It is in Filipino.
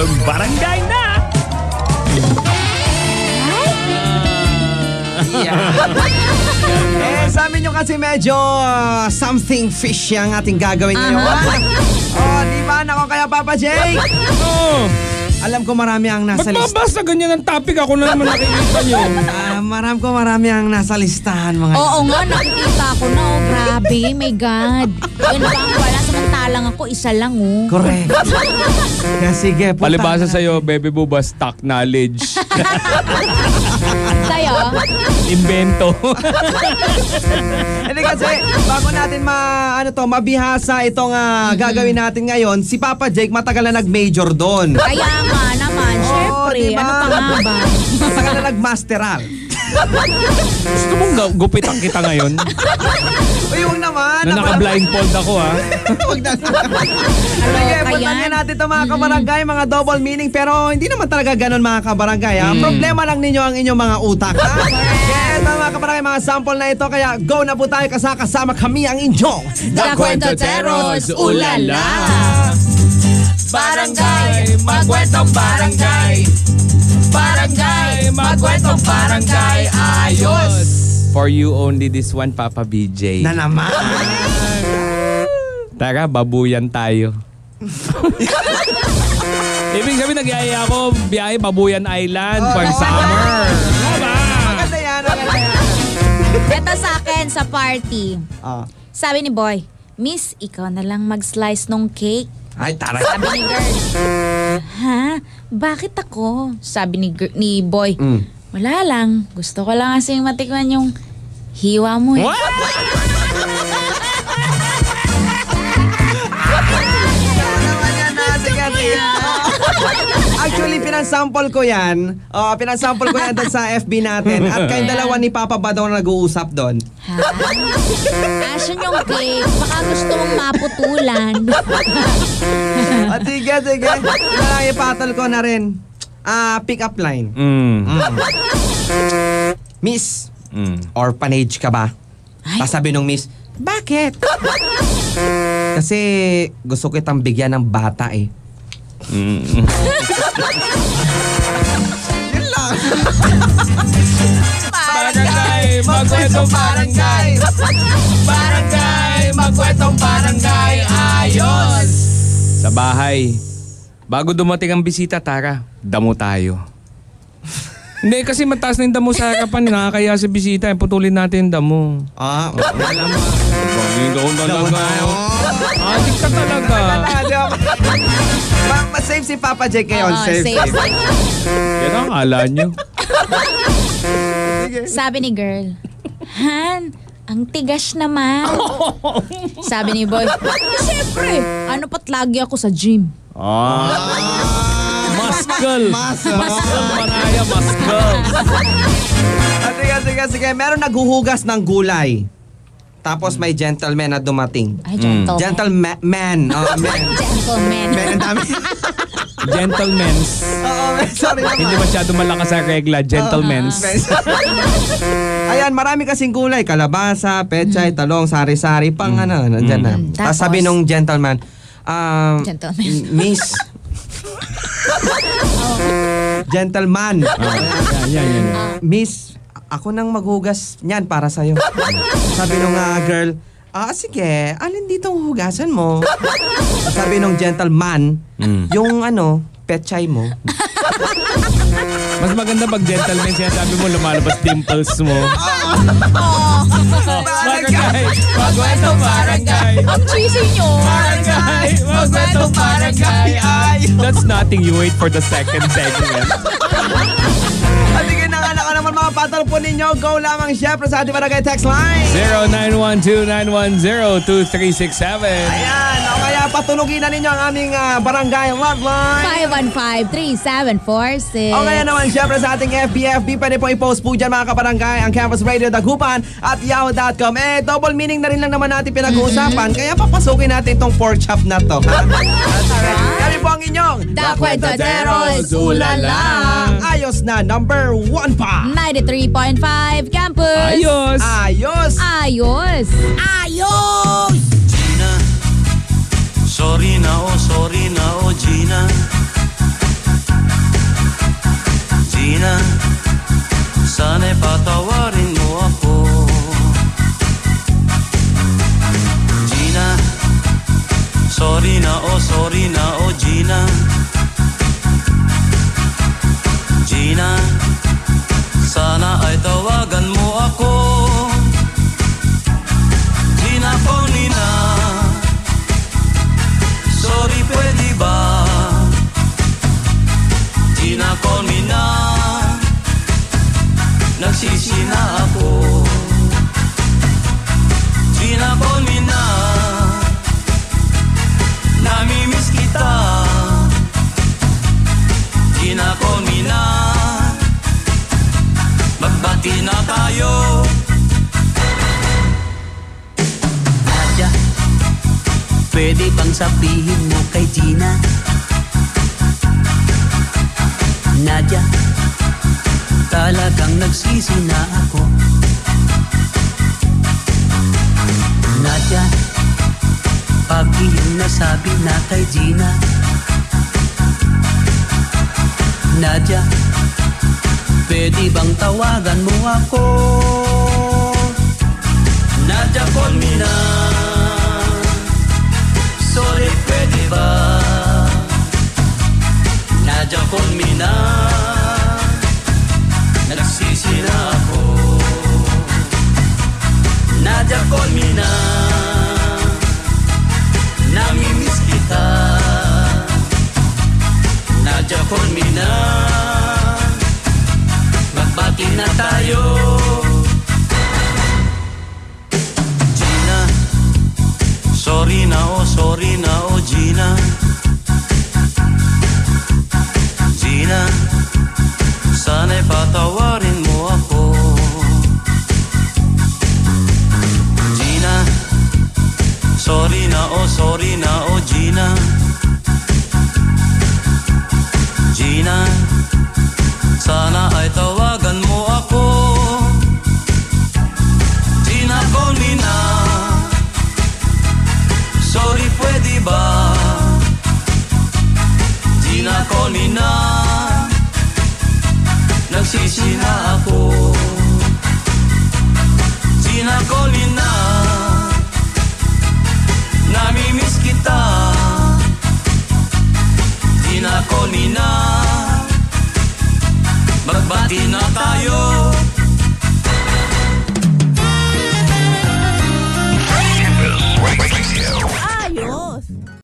Magkwentong barangay na! Sabi nyo kasi medyo something fishy ang ating gagawin ngayon. Di ba? Nako kaya Papa Jake? Alam ko marami ang nasa listahan. Ba't basta ganyan ang topic? Ako na naman nakikita nyo. Marami ang nasa listahan mga. Oo nga, nakikita ko na. Grabe, my God. Yun ba ang wala? Samantalang ako, isa lang Correct. Kaya sige, punta. Palibasa sa'yo, Baby Buba, stock knowledge. Sa'yo? Invento. Hindi kasi, bago natin mabihasa itong gagawin natin ngayon, si Papa Jake matagal na nag-major doon. Kaya nga naman, syempre. Diba? Ano pa nga ba? Matagal na nag-masteral. Gusto mong gupitan kita ngayon? Uy, huwag naman. Na naka-blindfold ako Huwag na. Sige, puntahan natin ito mga kabarangay, mga double meaning. Pero hindi naman talaga ganun mga kabarangay. Problema lang ninyo ang inyong mga utak. Kaya ito mga kabarangay, mga sample na ito. Kaya go na po tayo kasama kami ang inyong The Kwentoteros, ulala! Barangay, magkwentong barangay. Barangay, magkwentong barangay. Ayos! For you only this one, Papa BJ. Na naman. Tara, babuyan tayo. Ibig sabihin, nagyaya ako, biyahe Babuyan Island for summer. Diba? Maganda yan. Ito sa akin, sa party. Sabi ni Boy, Miss, ikaw na lang mag-slice nung cake. Ay, taray. Sabi ni girl, ha? Bakit ako? Sabi ni Boy, wala lang. Gusto ko lang kasing matikman yung hiwa mo What? Actually, pinansample ko yan. Pinansample ko yan doon sa FB natin. At kayong dalawa ni Papa ba daw nag-uusap doon? Ha? Asan yung cake? Baka gusto mong maputulan. At sige. Ipatol ko na rin. Pick up line. Miss, orphanage ka ba? Sabi nung miss, bakit? Kasi gusto kitang bigyan ng bata eh. Yun lang. Barangay, magkwentong barangay. Barangay, magkwentong barangay. Ayos! Sa bahay, bago dumating ang bisita, tara, damo tayo. Hindi, kasi mataas na yung damo sa harapan. Nakakaya sa bisita. Putulin natin yung damo. Alam mo. Adik ka talaga. Safe si Papa Jake ngayon. Safe. Yan ang akala nyo. Sabi ni girl, Han, ang tigas naman. Sabi ni Boy, siyempre, ano pa't lagi ako sa gym? Muscle, manaya, muscle. Sige. Meron naghuhugas ng gulay. Tapos may gentleman na dumating. Ay, gentleman. Gentleman. Men ang dami. Gentlemen's. Sorry naman. Hindi masyado malakas sa regla, gentlemen's. Ayan, marami kasing gulay. Kalabasa, pechay, talong, sari-sari, pang nandyan na. Tapos sabi nung gentleman, Miss. Gentleman. Yan. Miss, ako nang maghugas niyan para sa'yo. Sabi nung girl, sige, alin dito ang hugasan mo? Sabi nung gentleman, yung pechay mo. Mas maganda pag gentleman siya, sabi mo lumalabas dimples mo. Barangay, magkwentong barangay. Ang cheesy nyo. Barangay, magkwentong barangay. That's nothing, you wait for the second segment. Sige na ka naman mga patol po ninyo. Go lamang syempre sa ating barangay text line. 0912-910-2367. Ayan, kaya patulugin na ninyo ang aming barangay hotline. 515-3746. O kaya naman syempre sa ating FB, pwede po i-post po dyan mga kabarangay ang Campus Radio Dagupan at yahoo.com. Double meaning na rin lang naman natin pinag-uusapan. Kaya papasukin natin itong pork chop na to. Kami po ang inyong The Kwentoteros, ulala! Ayos na, number 1 pa. 93.5 Campus. Ayos! Gina, sorry na oh Gina. Gina, sana'y patawarin mo ako. Gina, sorry na oh Gina. Gina, sana ay tawagan mo ako. Gina, call me na. Sorry, pwede ba? Gina, call me na. Nagsisi na ako. Gina, call me na. Namimiss kita. Gina, call me na. Magbati na tayo. Nadia, pwede bang sabihin mo kay Gina? Nadia, talagang nagsisi na ako. Nadia, pag iyong nasabi na kay Gina. Nadia, pwede bang tawagan mo ako? Nadia, call me na. Sorry, pwede ba? Nadia, call me na. Nagsisi na ako. Nadia, call me na. Namimiss kita. Nadia, call me na. Magbati na tayo. Gina, sorry na oh Gina. Gina, sana'y patawarin mo ako. Gina, sorry na oh Gina. Gina, sana ay tawagan mo ako. Gina, call me na. Sorry, pwede ba? Gina, call me na. Nagsisi na ako. Gina, call me na.